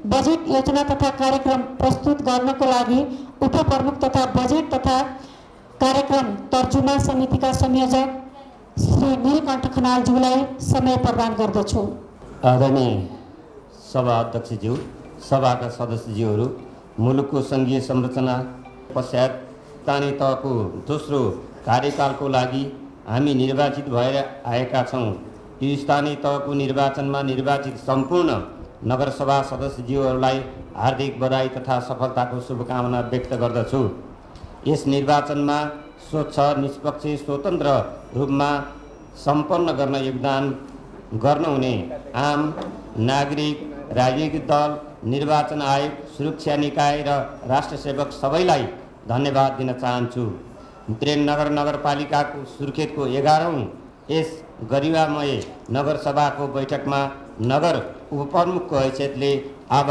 Budget योजना तथा कार्यक्रम प्रस्तुत गर्नको लागि उपप्रमुख तथा बजेट तथा कार्यक्रम तर्जुमा समितिका संयोजक श्री नीलकण्ठ खनालज्यूलाई समय प्रदान गर्दछु। आदरणीय सभा अध्यक्षज्यू, सभाका सदस्यज्यूहरू, मुलुकको सङ्घीय संरचना पश्चात स्थानीय तहको दोस्रो कार्यकालको लागि हामी निर्वाचित भएर आएका छौँ। यो स्थानीय तहको निर्वाचनमा निर्वाचित सम्पूर्ण नगरसभा सदस्यज्यूहरूलाई हार्दिक बधाई तथा सफलताको शुभकामना व्यक्त गर्दछु। यस निर्वाचनमा स्वच्छ, निष्पक्ष, स्वतन्त्र रूपमा सम्पन्न गर्न योगदान गर्नुहुने आम नागरिक, राजनीतिक दल, निर्वाचन आयोग, सुरक्षा निकाय र राष्ट्र सेवक सबैलाई धन्यवाद दिन चाहन्छु। वीरेन्द्रनगर नगरपालिकाको सुर्खेतको 11औं यस गरिमामय नगरसभाको बैठकमा नगर उपप्रमुखको हैसियतले अब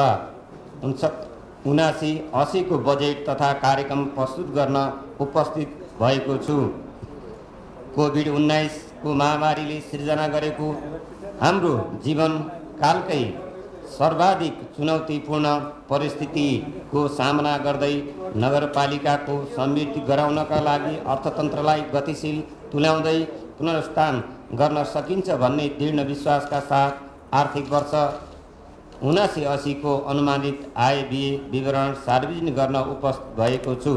79-80 को बजेट तथा कार्यक्रम प्रस्तुत गर्न उपस्थित भएको छु। कोभिड-19 को महामारीले सिर्जना गरेको हाम्रो जीवनकालकै सर्वाधिक चुनौतीपूर्ण परिस्थितिको सामना गर्दै नगरपालिकाको समृद्धि गराउनका लागि अर्थतन्त्रलाई गतिशील तुल्याउँदै पुनरुत्थान गर्न सकिन्छ भन्ने दृढ विश्वासका साथ आर्थिक वर्ष 79-80 को अनुमानित आय व्यय विवरण सार्वजनिक गर्न उपस्थित भएको छु।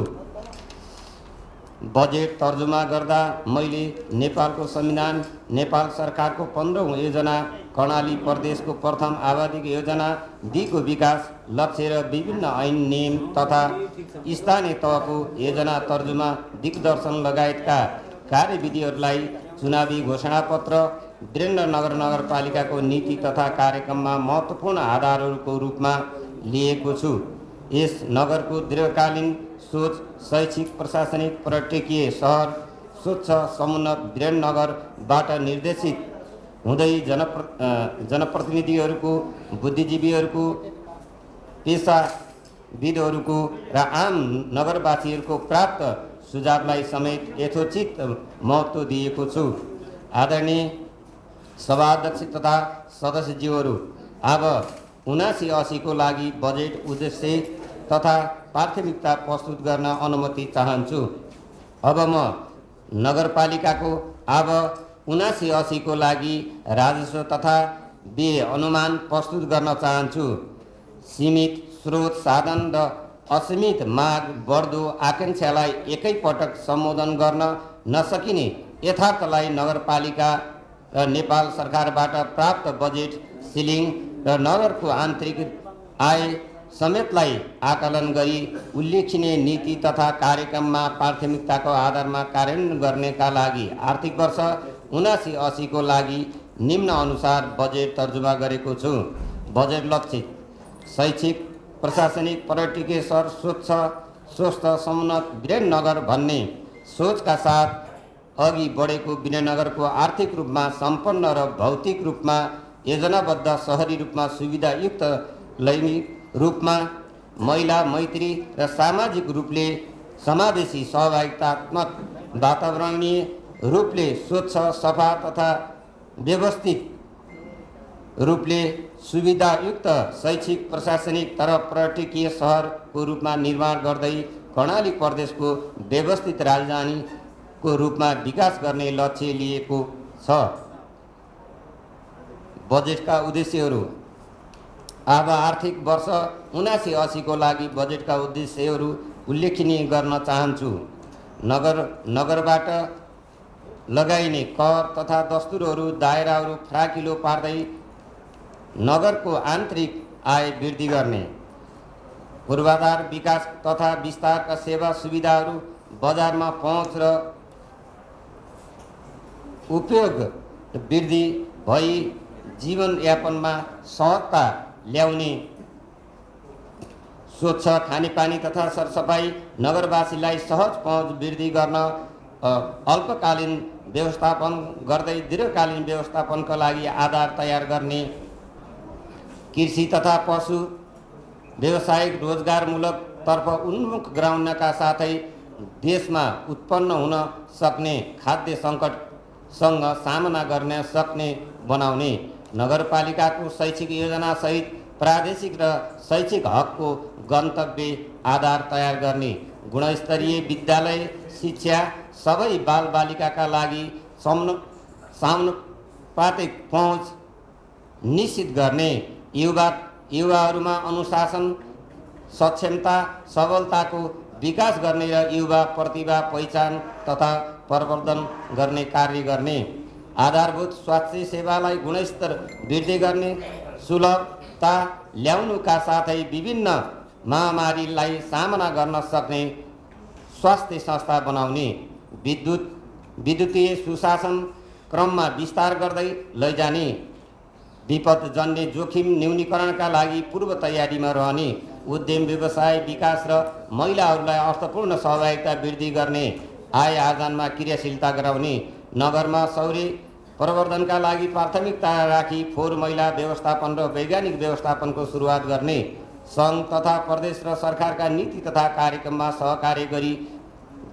बजेट तर्जुमा गर्दा मैले नेपालको संविधान, नेपाल सरकारको 15औं योजना, कर्णाली प्रदेशको प्रथम आबादीको योजना, दिगो विकास लक्ष्य र विभिन्न ऐन नियम तथा स्थानीय तहको योजना तर्जुमा, दिग्दर्शन लगायतका कार्यविधिहरूलाई चुनावी घोषणापत्र, वीरेन्द्रनगर नगरपालिकाको नीति तथा कार्यक्रममा महत्त्वपूर्ण आधारहरूको रूपमा लिएको छु। यस नगरको दीर्घकालीन सोच शैक्षिक, प्रशासनिक, पर्यटकीय सहर, स्वच्छ, समुन्नत वीरेन्द्रनगरबाट निर्देशित हुँदै जनप्रतिनिधिहरूको, बुद्धिजीवीहरूको, पेसाविदहरूको र आम नगरवासीहरूको प्राप्त सुझावलाई समेत यथोचित महत्त्व दिएको छु। आदरणीय सभाध्यक्ष तथा सदस्यज्यूहरू, अब 79-80 को लागि बजेट उद्देश्य तथा प्राथमिकता प्रस्तुत गर्न अनुमति चाहन्छु। अब म नगरपालिकाको अब 79-80 को लागि राजस्व तथा व्यय अनुमान प्रस्तुत गर्न चाहन्छु। सीमित स्रोत साधन र असीमित माग, बढ्दो आकांक्षालाई एकैपटक सम्बोधन गर्न नसकिने यथार्थलाई नगरपालिका र नेपाल सरकारबाट प्राप्त बजेट सिलिङ र नगरको आन्तरिक आय समेतलाई आकलन गरी उल्लेखनीय नीति तथा कार्यक्रममा प्राथमिकताको आधारमा कार्यान्वयन गर्नेका लागि आर्थिक वर्ष 79-80 को लागि निम्न अनुसार बजेट तर्जुमा गरेको छु। बजेट लक्ष्य शैक्षिक, प्रशासनिक, पर्यटकीय सहर, स्वच्छ, स्वस्थ, समुन्नत वीरेन्द्रनगर भन्ने सोचका साथ अघि बढेको वीरेन्द्रनगरको आर्थिक रूपमा सम्पन्न र भौतिक रूपमा योजनाबद्ध, शहरी रूपमा सुविधायुक्त, लैङ्गिक रूपमा महिला मैत्री र सामाजिक रूपले समावेशी, सहभागितात्मक, वातावरणीय रूपले स्वच्छ, सफा तथा व्यवस्थित रूपले सुविधायुक्त, शैक्षिक, प्रशासनिक तर पर्यटकीय सहरको रूपमा निर्माण गर्दै कर्णाली प्रदेशको व्यवस्थित राजधानीको रूपमा विकास गर्ने लक्ष्य लिएको छ। बजेटका उद्देश्यहरू, अब आर्थिक वर्ष 79-80 को लागि बजेटका उद्देश्यहरू उल्लेखनीय गर्न चाहन्छु। नगरबाट लगाइने कर तथा दस्तुरहरू, दायराहरू फराकिलो पार्दै नगरको आन्तरिक आय वृद्धि गर्ने, पूर्वाधार विकास तथा विस्तारका सेवा सुविधाहरू, बजारमा पहुँच र उपयोग वृद्धि भई जीवनयापनमा सहजता ल्याउने, स्वच्छ खानेपानी तथा सरसफाई, नगरवासीलाई सहज पहुँच वृद्धि गर्न, अल्पकालीन व्यवस्थापन गर्दै दीर्घकालीन व्यवस्थापनका लागि आधार तयार गर्ने, कृषि तथा पशु व्यावसायिक रोजगारमूलक तर्फ उन्मुख गराउनका साथै देशमा उत्पन्न हुन सक्ने खाद्य सङ्कटसँग सामना गर्न सक्ने बनाउने, नगरपालिकाको शैक्षिक योजना सहित प्रादेशिक र शैक्षिक हकको गन्तव्य आधार तयार गर्ने, गुणस्तरीय विद्यालय शिक्षा सबै बालबालिकाका लागि समानुपातिक पहुँच निश्चित गर्ने, युवाहरूमा अनुशासन, सक्षमता, सबलताको विकास गर्ने र युवा प्रतिभा पहिचान तथा प्रवर्धन गर्ने कार्य गर्ने, आधारभूत स्वास्थ्य सेवालाई गुणस्तर वृद्धि गर्ने, सुलभता ल्याउनुका साथै विभिन्न महामारीलाई सामना गर्न सक्ने स्वास्थ्य संस्था बनाउने, विद्युतीय सुशासन क्रममा विस्तार गर्दै लैजाने, विपदजन्य जोखिम न्यूनीकरणका लागि पूर्व तयारीमा रहने, उद्यम व्यवसाय विकास र महिलाहरूलाई अर्थपूर्ण सहभागिता वृद्धि गर्ने, आय आर्जनमा क्रियाशीलता गराउने, नगरमा सौर्य प्रवर्धनका लागि प्राथमिकता राखी फोहोर मैला व्यवस्थापन र वैज्ञानिक व्यवस्थापनको सुरुवात गर्ने, सङ्घ तथा प्रदेश र सरकारका नीति तथा कार्यक्रममा सहकार्य गरी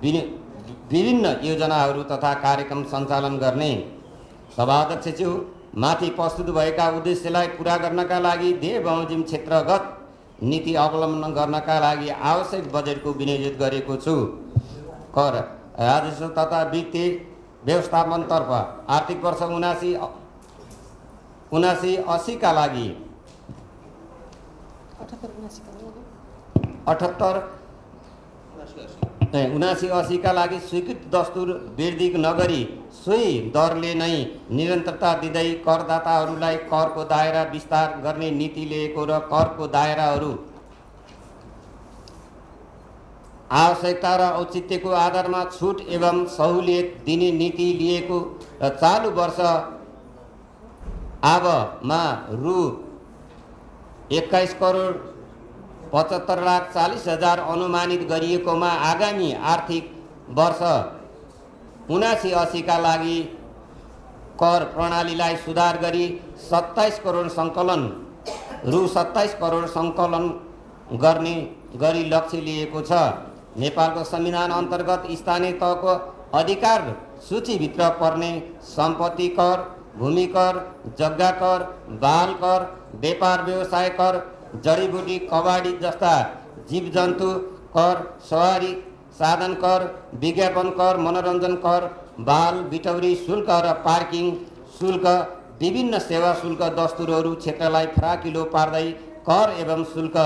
विभिन्न योजनाहरू तथा कार्यक्रम सञ्चालन गर्ने। सभाध्यक्षज्यू, माथि प्रस्तुत भएका उद्देश्यलाई पुरा गर्नका लागि ध्येय बमोजिम क्षेत्रगत नीति अवलम्बन गर्नका लागि आवश्यक बजेटको विनियोजित गरेको छु। कर राजस्व तथा वित्तीय व्यवस्थापनतर्फ आर्थिक वर्ष 79-80 का लागि 79-80 का लागि स्वीकृत दस्तुर वृद्धि नगरी सोही दरले नै निरन्तरता दिँदै करदाताहरूलाई करको दायरा विस्तार गर्ने नीति लिएको र करको दायराहरू आवश्यकता र औचित्यको आधारमा छुट एवं सहुलियत दिने नीति लिएको र चालु वर्ष आवमा रु 21,75,40,000 अनुमानित गरिएकोमा आगामी आर्थिक वर्ष 79-80 का लागि कर प्रणालीलाई सुधार गरी 27 करोड सङ्कलन सङ्कलन गर्ने गरी लक्ष्य लिएको छ। नेपालको संविधान अन्तर्गत स्थानीय तहको अधिकार सूचीभित्र पर्ने सम्पत्ति कर, भूमि कर, जग्गा कर, बाल कर, व्यापार व्यवसाय कर, जडीबुटी कबाडी जस्ता जीवजन्तु कर, सवारी साधन कर, विज्ञापन कर, मनोरञ्जन कर, बाल बिटौरी शुल्क र पार्किङ शुल्क, विभिन्न सेवा शुल्क दस्तुरहरू क्षेत्रलाई फराकिलो पार्दै कर एवं शुल्क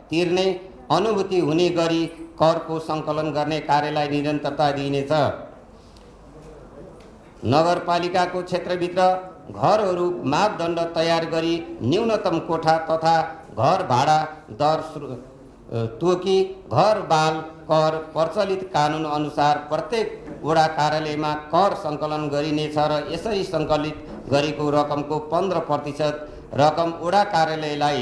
तिर्ने अनुभूति हुने गरी करको सङ्कलन गर्ने कार्यलाई निरन्तरता दिइनेछ। नगरपालिकाको क्षेत्रभित्र घरहरू मापदण्ड तयार गरी न्यूनतम कोठा तथा घर भाडा दर तोकी घर बाल कर प्रचलित कानुन अनुसार प्रत्येक वडा कार्यालयमा कर सङ्कलन गरिनेछ र यसरी सङ्कलित गरेको रकमको 15% रकम वडा कार्यालयलाई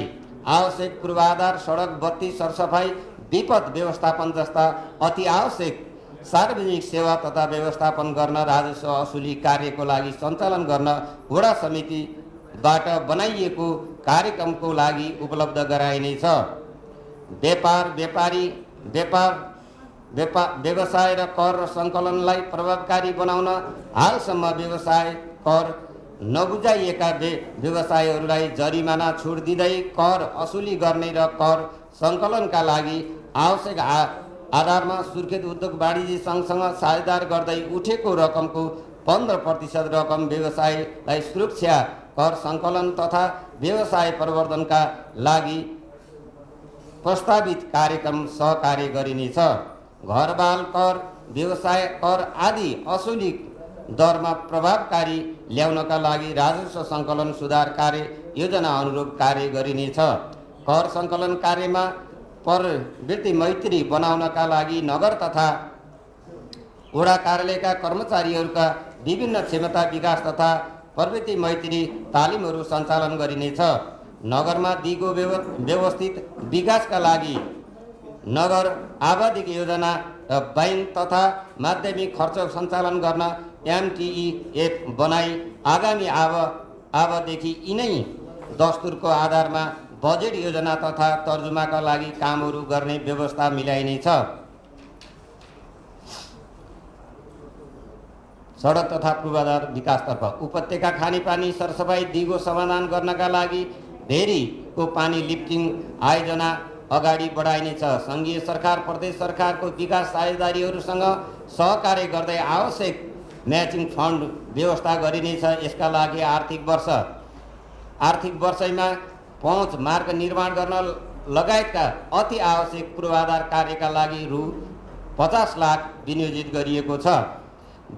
आवश्यक पूर्वाधार, सडक, बत्ती, सरसफाई, विपद व्यवस्थापन जस्ता अति आवश्यक सार्वजनिक सेवा तथा व्यवस्थापन गर्न, राजस्व असुली कार्यको लागि सञ्चालन गर्न वडा समितिबाट बनाइएको कार्यक्रमको लागि उपलब्ध गराइनेछ। व्यवसाय र कर सङ्कलनलाई प्रभावकारी बनाउन हालसम्म व्यवसाय कर नबुझाइएका व्यवसायहरूलाई जरिमाना छुट दिँदै कर असुली गर्ने र कर सङ्कलनका लागि आवश्यक आधारमा सुर्खेत उद्योग वाणिज्य सङ्घसँग साझेदार गर्दै उठेको रकमको 15% रकम व्यवसायलाई सुरक्षा कर सङ्कलन तथा व्यवसाय प्रवर्धनका लागि प्रस्तावित कार्यक्रम सहकार्य गरिनेछ। घरबाल कर, व्यवसाय कर आदि असुली दरमा प्रभावकारी ल्याउनका लागि राजस्व सङ्कलन सुधार कार्य योजना अनुरूप कार्य गरिनेछ। कर सङ्कलन कार्यमा प्रवृत्ति मैत्री बनाउनका लागि नगर तथा वडा कार्यालयका कर्मचारीहरूका विभिन्न क्षमता विकास तथा प्रवृत्ति मैत्री तालिमहरू सञ्चालन गरिनेछ। नगरमा दिगो व्यवस्थित विकासका लागि नगर आबादी योजना र बैंक तथा माध्यमिक खर्च सञ्चालन गर्न MTEF बनाई आगामी आवदेखि यिनै दस्तुरको आधारमा बजेट योजना तथा तर्जुमाका लागि कामहरू गर्ने व्यवस्था मिलाइनेछ। सडक तथा पूर्वाधार विकासतर्फ उपत्यका खानेपानी सरसफाई दिगो समाधान गर्नका लागि धेरै को पानी लिफ्टिङ आयोजना अगाडि बढाइनेछ। सङ्घीय सरकार प्रदेश सरकारको विकास साझेदारीहरूसँग सहकार्य गर्दै आवश्यक म्याचिङ फन्ड व्यवस्था गरिनेछ। यसका लागि आर्थिक वर्षमा पहुँच मार्ग निर्माण गर्न लगायतका अति आवश्यक पूर्वाधार कार्यका लागि रु 50 लाख विनियोजित गरिएको छ।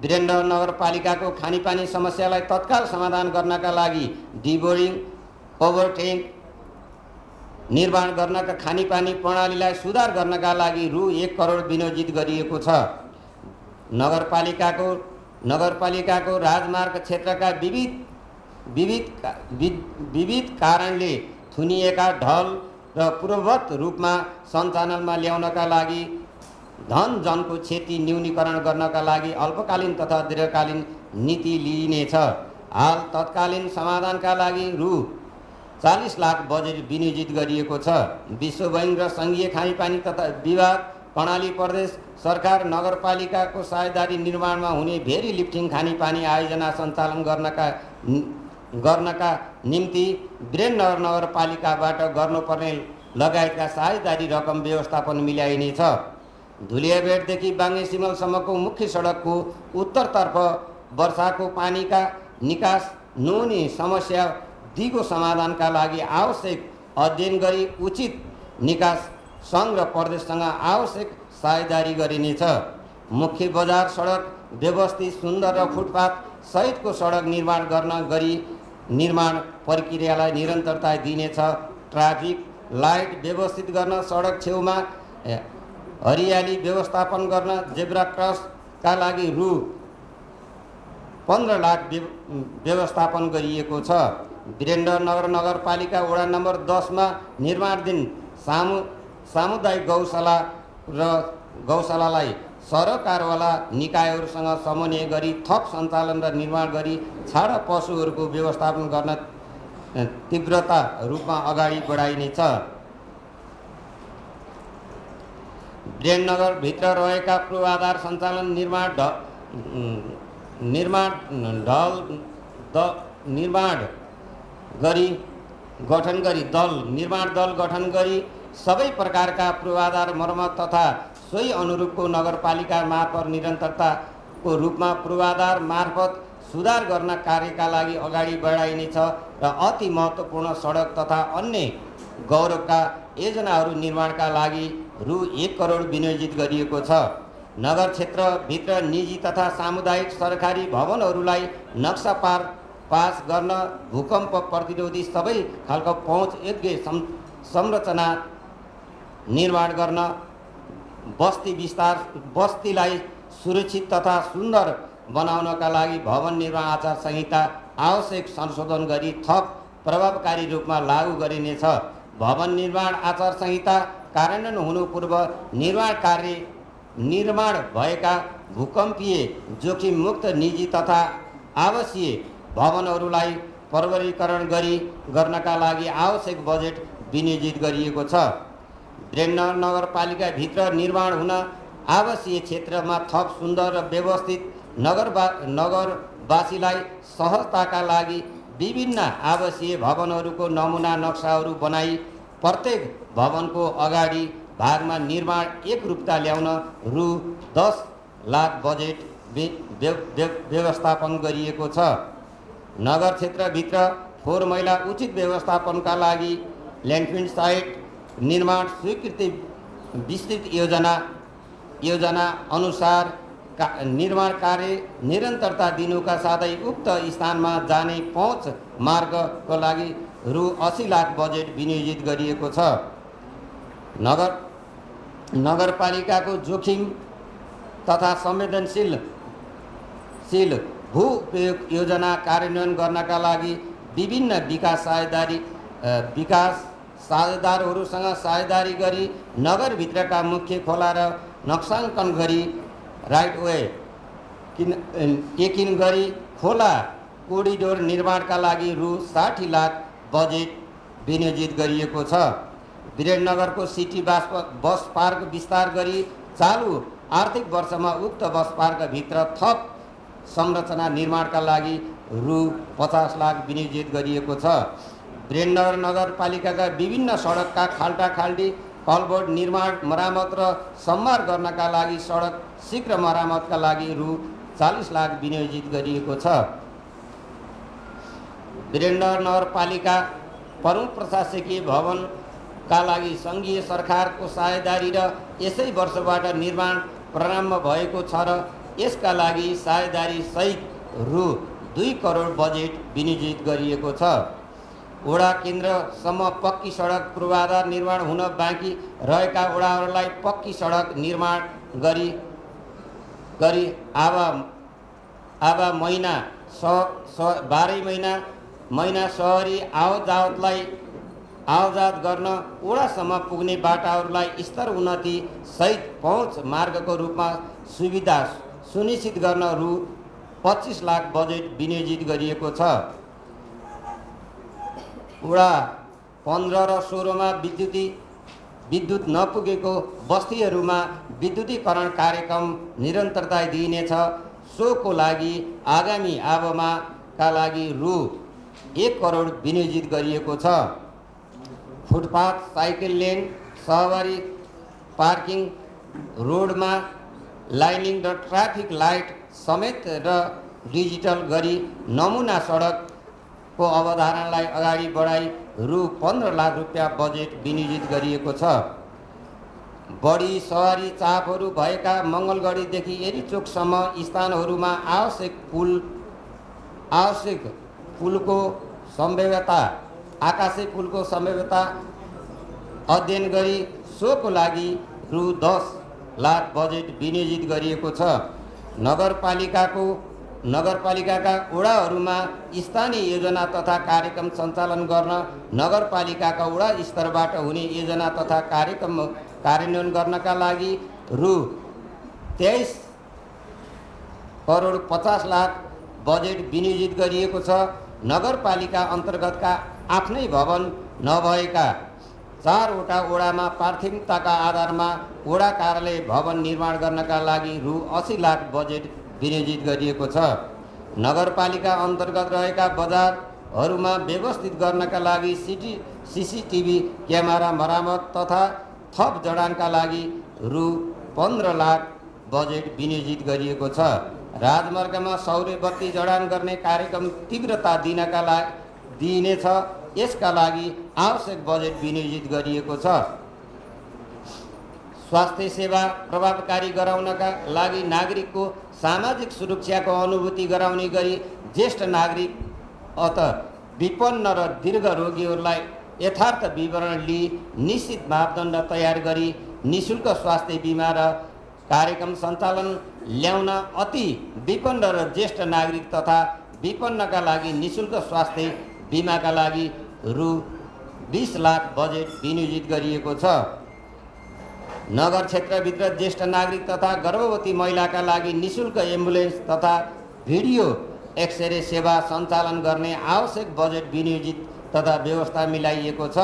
वीरेन्द्र नगरपालिकाको खानेपानी समस्यालाई तत्काल समाधान गर्नका लागि डिबोरिङ ओभरट्याङ्क निर्माण गर्नका खानेपानी प्रणालीलाई सुधार गर्नका लागि रु 1 करोड विनियोजित गरिएको छ। नगरपालिकाको राजमार्ग क्षेत्रका विविध कारणले थुनिएका ढल र पूर्ववत रूपमा सञ्चालनमा ल्याउनका लागि जनको क्षति न्यूनीकरण गर्नका लागि अल्पकालीन तथा दीर्घकालीन नीति लिइनेछ। हाल तत्कालीन समाधानका लागि रु 40 लाख बजेट विनियोजित गरिएको छ। विश्व बैंक र सङ्घीय खानेपानी तथा विवाद प्रणाली प्रदेश सरकार नगरपालिकाको साझेदारी निर्माणमा हुने भेरी लिफ्टिङ खानेपानी आयोजना सञ्चालन गर्नका निम्ति वीरेन्द्र नगरपालिकाबाट गर्नुपर्ने लगायतका साझेदारी रकम व्यवस्थापन मिलाइनेछ। धुलियाबेटदेखि बाङ्गे सिमलसम्मको मुख्य सडकको उत्तरतर्फ वर्षाको पानीका निकास नहुने समस्या दिगो समाधानका लागि आवश्यक अध्ययन गरी उचित निकास सङ्घ र प्रदेशसँग आवश्यक साझेदारी गरिनेछ। मुख्य बजार सडक व्यवस्थित सुन्दर र फुटपाथ सहितको सडक निर्माण प्रक्रियालाई निरन्तरता दिनेछ। ट्राफिक लाइट व्यवस्थित गर्न, सडक छेउमा हरियाली व्यवस्थापन गर्न, जेब्रा क्रसका लागि रु 15 लाख व्यवस्थापन गरिएको छ। वीरेन्द्र नगरपालिका वडा नम्बर 10 मा निर्माणाधीन सामुदायिक गौशालालाई सरकारवाला निकायहरूसँग समन्वय गरी थप सञ्चालन र निर्माण गरी छाडा पशुहरूको व्यवस्थापन गर्न तीव्रता रूपमा अगाडि बढाइनेछ। वीरेन्द्रनगरभित्र रहेका पूर्वाधार सञ्चालन निर्माण दल गठन गरी सबै प्रकारका पूर्वाधार मर्मत तथा सोही अनुरूपको नगरपालिका मार्फत निरन्तरताको रूपमा पूर्वाधार मार्फत सुधार गर्न कार्यका लागि अगाडि बढाइनेछ र अति महत्त्वपूर्ण सडक तथा अन्य गौरवका योजनाहरू निर्माणका लागि रु 1 करोड विनियोजित गरिएको छ। नगर क्षेत्रभित्र निजी तथा सामुदायिक सरकारी भवनहरूलाई नक्सा पास गर्न, भूकम्प प्रतिरोधी सबै खालको पहुँच योग्य संरचना निर्माण गर्न, बस्तीलाई सुरक्षित तथा सुन्दर बनाउनका लागि भवन निर्माण आचार संहिता आवश्यक संशोधन गरी थप प्रभावकारी रूपमा लागू गरिनेछ। भवन निर्माण आचार संहिता कार्यान्वयन हुनु पूर्व निर्माण भएका भूकम्पीय जोखिम मुक्त निजी तथा आवासीय भवनहरूलाई प्रवर्गीकरण गर्नका लागि आवश्यक बजेट विनियोजित गरिएको छ। वीरेन्द्र नगरपालिकाभित्र निर्माण हुन आवासीय क्षेत्रमा थप सुन्दर र व्यवस्थित नगरवासीलाई सहजताका लागि विभिन्न आवासीय भवनहरूको नमुना नक्साहरू बनाई प्रत्येक भवनको अगाडि भागमा निर्माण एकरूपता ल्याउन रु 10 लाख बजेट व्यवस्थापन गरिएको छ। नगर क्षेत्रभित्र फोहोर मैला उचित व्यवस्थापनका लागि ल्यान्डफिल साइट निर्माण स्वीकृति विस्तृत योजना अनुसार निर्माण कार्य निरन्तरता दिनुका साथै उक्त स्थानमा जाने पहुँच मार्गको लागि रु 80 लाख बजेट विनियोजित गरिएको छ। नगरपालिकाको जोखिम तथा संवेदनशील भू उपयोग योजना कार्यान्वयन गर्नका लागि विभिन्न विकास साझेदारहरूसँग साझेदारी गरी नगरभित्रका मुख्य खोला र नक्साङ्कन गरी राइट वे एकिन गरी खोला कोरिडोर निर्माणका लागि रु 60 लाख बजेट विनियोजित गरिएको छ। वीरेन्द्रनगरको सिटी बस पार्क विस्तार गरी चालु आर्थिक वर्षमा उक्त बस पार्कभित्र थप संरचना निर्माणका लागि रु 50 लाख विनियोजित गरिएको छ। वीरेन्द्र नगरपालिकाका विभिन्न सडकका खाल्टाखाल्टी कलभर्ट निर्माण मरामत र सम्मार गर्नका लागि सडक शीघ्र मरामतका लागि रु 40 लाख विनियोजित गरिएको छ। वीरेन्द्र नगरपालिका प्रमुख प्रशासकीय भवनका लागि सङ्घीय सरकारको साझेदारी र यसै वर्षबाट निर्माण प्रारम्भ भएको छ र यसका लागि साझेदारी सहित रु 2 करोड बजेट विनियोजित गरिएको छ। वडा केन्द्रसम्म पक्की सडक पूर्वाधार निर्माण हुन बाँकी रहेका वडाहरूलाई पक्की सडक निर्माण गरी आवा महिना 12 महिना सहरी आवजात गर्न वडासम्म पुग्ने बाटाहरूलाई स्तर उन्नति सहित पहुँच मार्गको रूपमा सुविधा सुनिश्चित गर्न रु 25 लाख बजेट विनियोजित गरिएको छ। वडा 15 र 16 मा विद्युत नपुगेको बस्तीहरूमा विद्युतीकरण कार्यक्रम निरन्तरता दिइनेछ। सोको लागि आगामी आवमाका लागि रु 1 करोड विनियोजित गरिएको छ। फुटपाथ, साइकल लेन, सहरी पार्किङ, रोडमा लाइनिङ र ट्राफिक लाइट समेत र डिजिटल गरी नमुना सडकको अवधारणालाई अगाडि बढाई रु 15 लाख रुपियाँ बजेट विनियोजित गरिएको छ। बढी सहरी चापहरू भएका मङ्गलगढीदेखि एरीचोकसम्म स्थानहरूमा आवश्यक पुलको सम्भाव्यता आकाशे पुलको सम्भाव्यता अध्ययन गरी सोको लागि रु 10 लाख बजेट विनियोजित गरिएको छ। नगरपालिकाका वडाहरूमा स्थानीय योजना तथा कार्यक्रम सञ्चालन गर्न नगरपालिकाका वडा स्तरबाट हुने योजना तथा कार्यक्रम कार्यान्वयन गर्नका लागि रु 23 करोड 50 लाख बजेट विनियोजित गरिएको छ। नगरपालिका अन्तर्गतका आफ्नै भवन नभएका 4वटा वडामा प्राथमिकताका आधारमा वडा कार्यालय भवन निर्माण गर्नका लागि रु 80 लाख बजेट विनियोजित गरिएको छ। नगरपालिका अन्तर्गत रहेका बजारहरूमा व्यवस्थित गर्नका लागि सीसीटीभी क्यामेरा मरामत तथा थप जडानका लागि रु 15 लाख बजेट विनियोजित गरिएको छ। राजमार्गमा सौर्य बत्ती जडान गर्ने कार्यक्रम तीव्रता दिइनेछ। यसका लागि आवश्यक बजेट विनियोजित गरिएको छ। स्वास्थ्य सेवा प्रभावकारी गराउनका लागि नागरिकको सामाजिक सुरक्षाको अनुभूति गराउने गरी ज्येष्ठ नागरिक अथवा विपन्न र दीर्घ रोगीहरूलाई यथार्थ विवरण लिई निश्चित मापदण्ड तयार गरी निःशुल्क स्वास्थ्य बिमा र कार्यक्रम सञ्चालन ल्याउन अति विपन्न र ज्येष्ठ नागरिक तथा विपन्नका लागि निःशुल्क स्वास्थ्य बिमाका लागि रु 20 लाख बजेट विनियोजित गरिएको छ। नगर क्षेत्रभित्र ज्येष्ठ नागरिक तथा गर्भवती महिलाका लागि निःशुल्क एम्बुलेन्स तथा भिडियो एक्सरे सेवा सञ्चालन गर्ने आवश्यक बजेट विनियोजित तथा व्यवस्था मिलाइएको छ।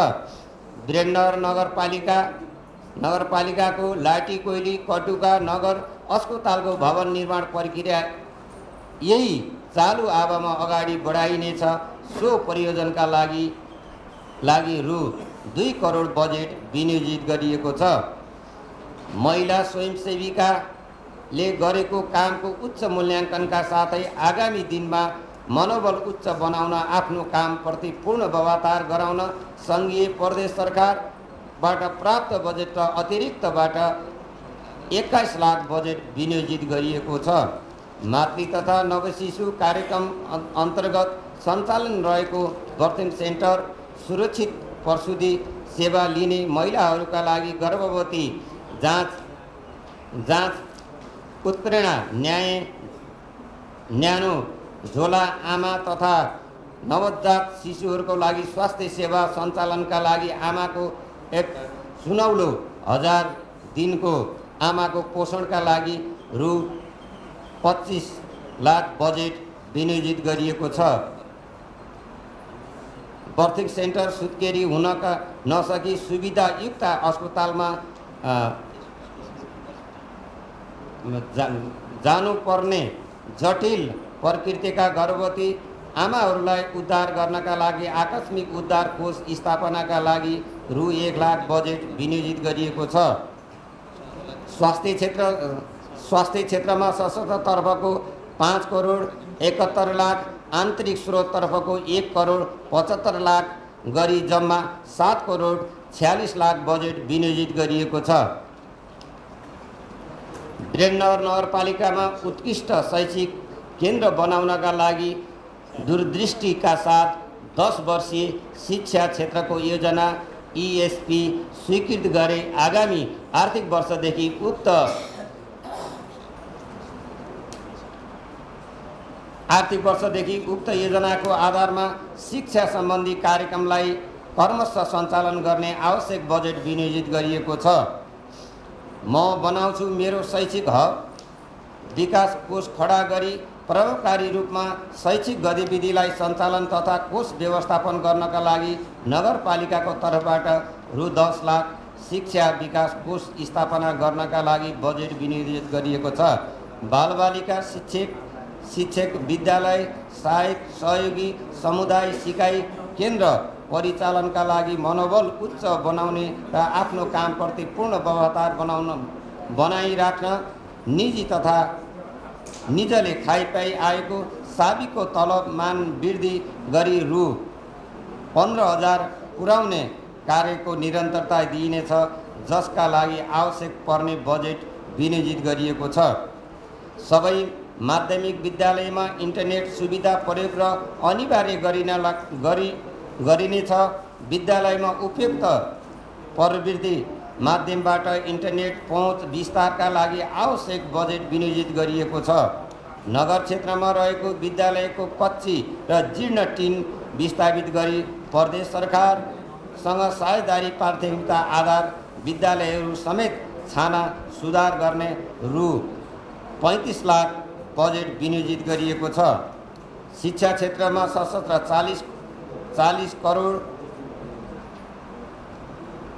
वीरेन्द्र नगरपालिकाको लाटीकोइली कटुका नगर अस्पतालको भवन निर्माण प्रक्रिया यही चालु आवामा अगाडि बढाइनेछ। सो परियोजनाका लागि रु 2 करोड बजेट विनियोजित गरिएको छ। महिला स्वयंसेविकाले गरेको कामको उच्च मूल्याङ्कनका साथै आगामी दिनमा मनोबल उच्च बनाउन आफ्नो कामप्रति पूर्ण बवातार गराउन सङ्घीय प्रदेश सरकारबाट प्राप्त बजेट र अतिरिक्तबाट 21 लाख बजेट विनियोजित गरिएको छ। मातृ तथा नवशिशु कार्यक्रम अन्तर्गत सञ्चालन रहेको बर्थिङ सेन्टर सुरक्षित प्रसुति सेवा लिने महिलाहरूका लागि गर्भवती जाँच उत्प्रेरणा न्यानो झोला आमा तथा नवजात शिशुहरूको लागि स्वास्थ्य सेवा सञ्चालनका लागि आमाको एक सुनौलो 1000 दिनको आमाको पोषणका लागि रु 25 लाख बजेट विनियोजित गरिएको छ। बर्थिङ सेन्टर सुत्केरी हुनका नसकी सुविधायुक्त अस्पतालमा जानुपर्ने जटिल प्रकृतिका गर्भवती आमाहरूलाई उद्धार गर्नका लागि आकस्मिक उद्धार कोष स्थापनाका लागि रु 1 लाख बजेट विनियोजित गरिएको छ। स्वास्थ्य क्षेत्रमा सशस्त्र तर्फको 5 करोड 71 लाख, आन्तरिक स्रोत तर्फको 1 करोड 75 लाख गरी जम्मा 7 करोड 46 लाख बजेट विनियोजित गरिएको छ। विराटनगर नगरपालिकामा उत्कृष्ट शैक्षिक केन्द्र बनाउनका लागि दूरदृष्टिका साथ 10 वर्षीय शिक्षा क्षेत्रको योजना ESP स्वीकृत गरे। आगामी आर्थिक वर्षदेखि उक्त योजनाको आधारमा शिक्षा सम्बन्धी कार्यक्रमलाई क्रमशः सञ्चालन गर्ने आवश्यक बजेट विनियोजित गरिएको छ। म बनाउँछु मेरो शैक्षिक हब विकास कोष खडा गरी प्रभावकारी रूपमा शैक्षिक गतिविधिलाई सञ्चालन तथा कोष व्यवस्थापन गर्नका लागि नगरपालिकाको तर्फबाट रु 10 लाख शिक्षा विकास कोष स्थापना गर्नका लागि बजेट विनियोजित गरिएको छ। बालबालिका शिक्षक विद्यालय सहायक सहयोगी समुदाय सिकाइ केन्द्र परिचालनका लागि मनोबल उच्च बनाउने र आफ्नो कामप्रति पूर्ण व्यवहार बनाइराख्न निजले खाइपाइ आएको साबिकको तलबमान वृद्धि गरी रु 15,000 पुर्याउने कार्यको निरन्तरता दिइनेछ, जसका लागि आवश्यक पर्ने बजेट विनियोजित गरिएको छ। सबै माध्यमिक विद्यालयमा इन्टरनेट सुविधा प्रयोग र अनिवार्य गरिनेछ। विद्यालयमा उपयुक्त प्रविधि माध्यमबाट इन्टरनेट पहुँच विस्तारका लागि आवश्यक बजेट विनियोजित गरिएको छ। नगर क्षेत्रमा रहेको विद्यालयको कच्ची र जीर्ण टिन विस्थापित गरी प्रदेश सरकारसँग साझेदारी प्राथमिकता आधार विद्यालयहरू समेत छाना सुधार गर्ने रु 35 लाख बजेट विनियोजित गरिएको छ। शिक्षा क्षेत्रमा सशस्त्र 40 करोड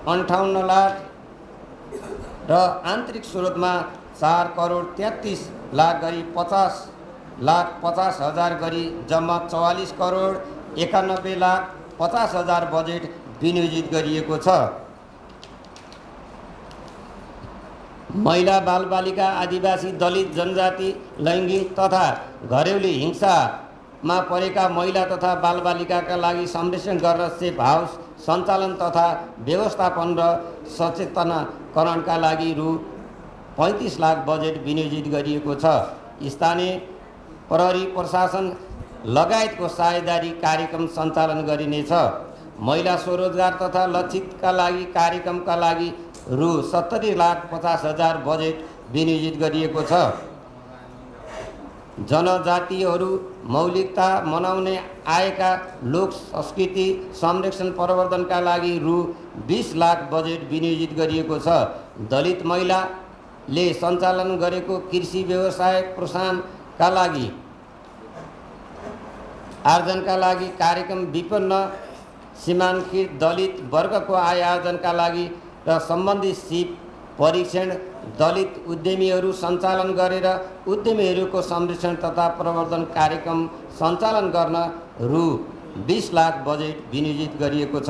58 लाख र आन्तरिक स्रोतमा 4 करोड 33 लाख गरी 50 लाख 50 हजार गरी जम्मा 44 करोड 91 लाख 50 हजार बजेट विनियोजित गरिएको छ। महिला बालबालिका आदिवासी दलित जनजाति लैङ्गिक तथा घरेलु हिंसामा परेका महिला तथा बालबालिकाका लागि संरक्षण गर्न सेफ हाउस सञ्चालन तथा व्यवस्थापन र सचेतनाकरणका लागि रु 35 लाख बजेट विनियोजित गरिएको छ। स्थानीय प्रहरी प्रशासन लगायतको साझेदारी कार्यक्रम सञ्चालन गरिनेछ। महिला स्वरोजगार तथा लक्षितका लागि कार्यक्रमका लागि रु 70 लाख 50 हजार बजेट विनियोजित गरिएको छ। जनजातिहरू मौलिकता मनाउने आएका लोक संस्कृति संरक्षण प्रवर्धनका लागि रु 20 लाख बजेट विनियोजित गरिएको छ। दलित महिलाले सञ्चालन गरेको कृषि व्यवसाय प्रोत्साहनका लागि आर्जनका लागि कार्यक्रम विपन्न सीमाङ्कित दलित वर्गको आय आर्जनका लागि र सम्बन्धित सिप परीक्षण दलित उद्यमीहरू सञ्चालन गरेर उद्यमीहरूको संरक्षण तथा प्रवर्धन कार्यक्रम सञ्चालन गर्न रु 20 लाख बजेट विनियोजित गरिएको छ।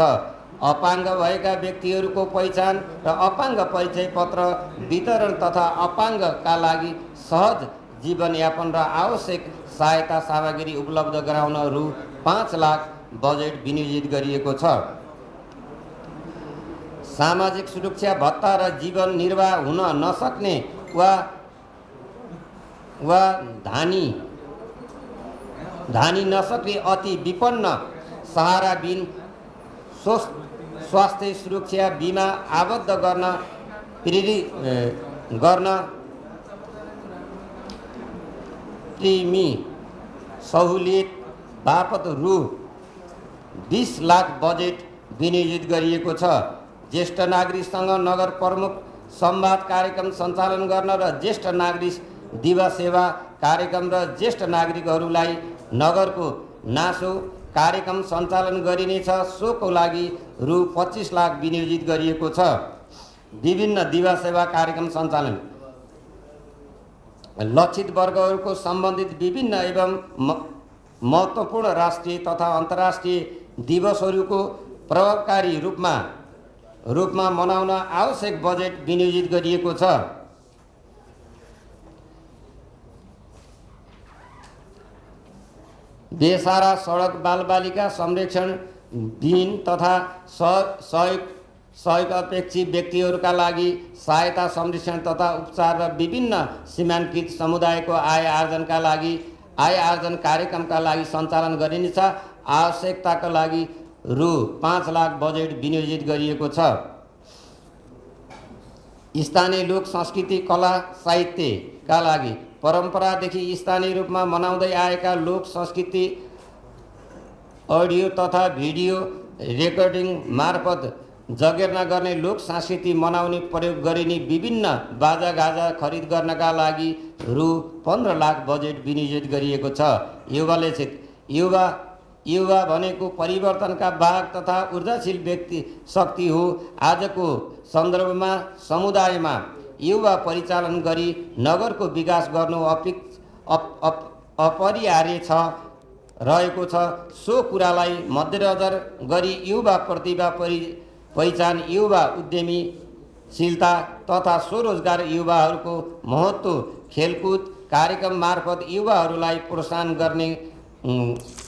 अपाङ्ग भएका व्यक्तिहरूको पहिचान र अपाङ्ग परिचय पत्र वितरण तथा अपाङ्गका लागि सहज जीवनयापन र आवश्यक सहायता सामग्री उपलब्ध गराउन रु 5 लाख बजेट विनियोजित गरिएको छ। सामाजिक सुरक्षा भत्ता र जीवन निर्वाह हुन नसक्ने वा धानी नसक्ने अति विपन्न सहाराबिन स्वास्थ्य सुरक्षा बिमा आबद्ध गर्न प्रिमी सहुलियत बापत रु 20 लाख बजेट विनियोजित गरिएको छ। ज्येष्ठ नागरिकसँग नगर प्रमुख संवाद कार्यक्रम सञ्चालन गर्न र ज्येष्ठ नागरिक दिवस सेवा कार्यक्रम र ज्येष्ठ नागरिकहरूलाई नगरको नासो कार्यक्रम सञ्चालन गरिनेछ। सोको लागि रु 25 लाख विनियोजित गरिएको छ। विभिन्न दिवस सेवा कार्यक्रम सञ्चालन लक्षित वर्गहरूको सम्बन्धित विभिन्न एवं महत्त्वपूर्ण राष्ट्रिय तथा अन्तर्राष्ट्रिय दिवसहरूको प्रभावकारी रूपमा मनाउन आवश्यक बजेट विनियोजित गरिएको छ। बेसारा सडक बालबालिका संरक्षण दिन तथा सहयोग अपेक्षी व्यक्तिहरूका लागि सहायता संरक्षण तथा उपचार र विभिन्न सीमाङ्कित समुदायको आय आर्जन कार्यक्रमका लागि सञ्चालन गरिनेछ। आवश्यकताका लागि रु 5 लाख बजेट विनियोजित गरिएको छ। स्थानीय लोक संस्कृति कला साहित्यका लागि परम्परादेखि स्थानीय रूपमा मनाउँदै आएका लोक संस्कृति अडियो तथा भिडियो रेकर्डिङ मार्फत जगेर्ना गर्ने लोक संस्कृति मनाउने प्रयोग गरिने विभिन्न बाजागाजा खरिद गर्नका लागि रु 15 लाख बजेट विनियोजित गरिएको छ। युवा भनेको परिवर्तनका भाग तथा ऊर्जाशील व्यक्ति शक्ति हो। आजको सन्दर्भमा समुदायमा युवा परिचालन गरी नगरको विकास गर्नु अपरिहार्य रहेको छ। सो कुरालाई मध्यनजर गरी युवा प्रतिभा पहिचान, युवा उद्यमीशीलता तथा स्वरोजगार, युवाहरूको महत्त्व, खेलकुद कार्यक्रम मार्फत युवाहरूलाई प्रोत्साहन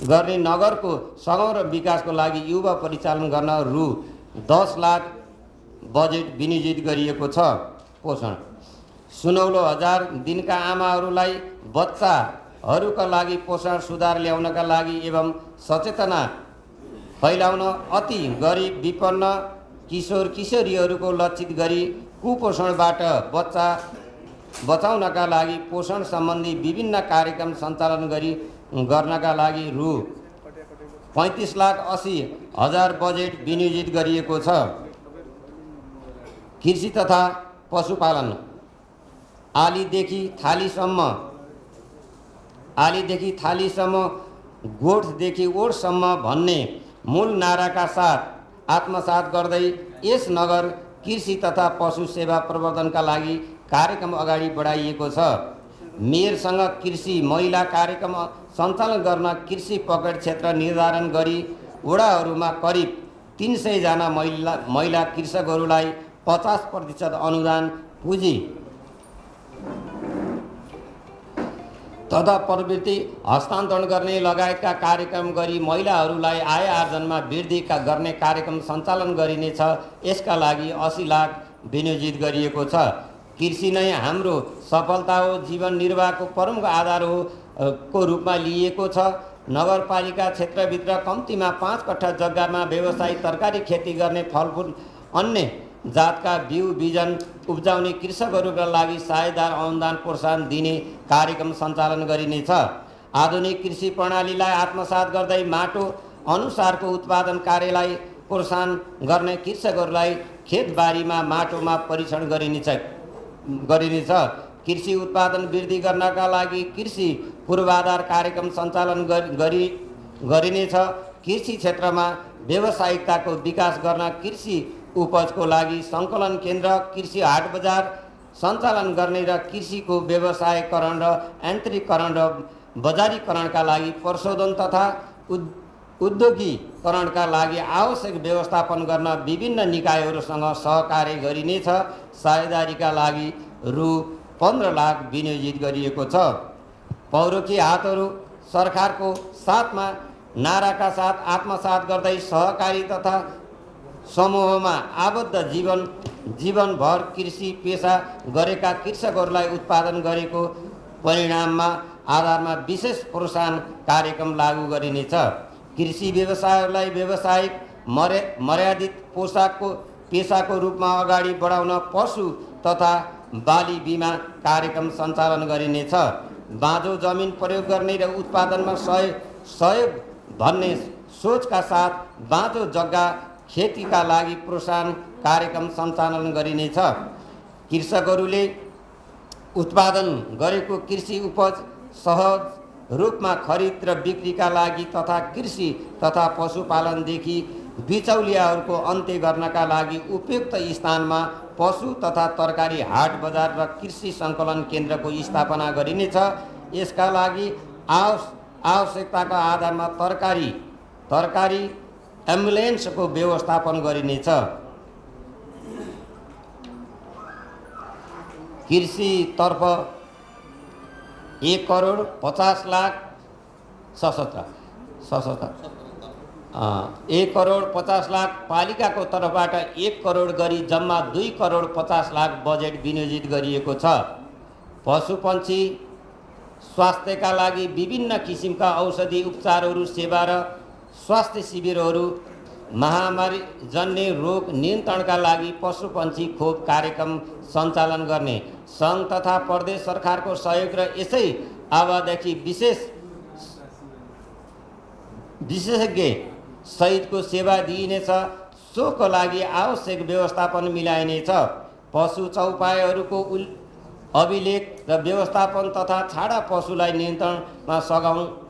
गर्ने नगरको समग्र विकासको लागि युवा परिचालन गर्न रु 10 लाख बजेट विनियोजित गरिएको छ। पोषण सुनौलो 1000 दिनका आमाहरूलाई बच्चाहरूका लागि पोषण सुधार ल्याउनका लागि एवं सचेतना फैलाउन अति गरिब विपन्न किशोर किशोरीहरूको लक्षित गरी कुपोषणबाट बचाउनका लागि पोषण सम्बन्धी विभिन्न कार्यक्रम सञ्चालन गर्नका लागि रु 35,80,000 बजेट विनियोजित गरिएको छ। कृषि तथा पशुपालन आलीदेखि थालीसम्म गोठदेखि ओठसम्म भन्ने मूल नाराका साथ आत्मसात गर्दै यस नगर कृषि तथा पशु सेवा प्रवर्धनका लागि कार्यक्रम अगाडि बढाइएको छ। मेयरसँग कृषि महिला कार्यक्रम सञ्चालन गर्न कृषि पकड क्षेत्र निर्धारण गरी वडाहरूमा करिब 300 जना महिला कृषकहरूलाई 50% अनुदान पुँजी तथा प्रवृत्ति हस्तान्तरण गर्ने लगायतका कार्यक्रम गरी महिलाहरूलाई आय आर्जनमा वृद्धि गर्ने कार्यक्रम सञ्चालन गरिनेछ। यसका लागि 80 लाख विनियोजित गरिएको छ। कृषि नै हाम्रो सफलता हो, जीवन निर्वाहको प्रमुख आधार को रूपमा लिएको छ। नगरपालिका क्षेत्रभित्र कम्तीमा 5 कट्ठा जग्गामा व्यवसायिक तरकारी खेती गर्ने, फलफुल अन्य जातका बिउ बिजन उब्जाउने कृषकहरूका लागि सहायता अनुदान प्रोत्साहन दिने कार्यक्रम सञ्चालन गरिनेछ। आधुनिक कृषि प्रणालीलाई आत्मसात गर्दै माटो अनुसारको उत्पादन कार्यलाई प्रोत्साहन गर्ने कृषकहरूलाई खेतबारीमा माटोमा परीक्षण गरिनेछ। कृषि उत्पादन वृद्धि गर्नका लागि कृषि पूर्वाधार कार्यक्रम सञ्चालन गरिनेछ। कृषि क्षेत्रमा व्यावसायिकताको विकास गर्न कृषि उपजको लागि सङ्कलन केन्द्र, कृषि हाट बजार सञ्चालन गर्ने र कृषिको व्यवसायीकरण र यान्त्रिकीकरण र बजारीकरणका लागि प्रशोधन तथा उद्योगीकरणका लागि आवश्यक व्यवस्थापन गर्न विभिन्न निकायहरूसँग सहकार्य गरिनेछ। साझेदारीका लागि रु 15 लाख विनियोजित गरिएको छ। पौरोखी हातहरू सरकारको साथमा नाराका साथ आत्मसात गर्दै सहकारी तथा समूहमा आबद्ध जीवनभर कृषि पेसा गरेका कृषकहरूलाई उत्पादन गरेको परिणाममा आधारमा विशेष प्रोत्साहन कार्यक्रम लागू गरिनेछ। कृषि व्यवसायहरूलाई व्यावसायिक मर्यादित पेसाको रूपमा अगाडि बढाउन पशु तथा बाली बिमा कार्यक्रम सञ्चालन गरिनेछ। बाँझो जमिन प्रयोग गर्ने र उत्पादनमा सहयोग भन्ने सोचका साथ बाँझो जग्गा खेतीका लागि प्रोत्साहन कार्यक्रम सञ्चालन गरिनेछ। कृषकहरूले उत्पादन गरेको कृषि उपज सहज रूपमा खरिद र बिक्रीका लागि तथा कृषि तथा पशुपालनदेखि बिचौलियाहरूको अन्त्य गर्नका लागि उपयुक्त स्थानमा पशु तथा तरकारी हाट बजार र कृषि सङ्कलन केन्द्रको स्थापना गरिनेछ। यसका लागि आवश्यकताका आधारमा तरकारी एम्बुलेन्सको व्यवस्थापन गरिनेछ। कृषितर्फ 1,50,00,000 सशस्त्र 1,50,00,000 पालिकाको तर्फबाट 1 करोड गरी जम्मा 2,50,00,000 बजेट विनियोजित गरिएको छ। पशुपन्छी स्वास्थ्यका लागि विभिन्न किसिमका औषधि उपचारहरू सेवा र स्वास्थ्य शिविरहरू, महामारी जन्य रोग नियन्त्रणका लागि पशुपन्छी खोप कार्यक्रम सञ्चालन गर्ने, सङ्घ तथा प्रदेश सरकारको सहयोग र यसै आवदेखि विशेषज्ञ सहितको सेवा दिइनेछ। सोको लागि आवश्यक व्यवस्थापन मिलाइनेछ। पशु चौपायहरूको अभिलेख र व्यवस्थापन तथा छाडा पशुलाई नियन्त्रणमा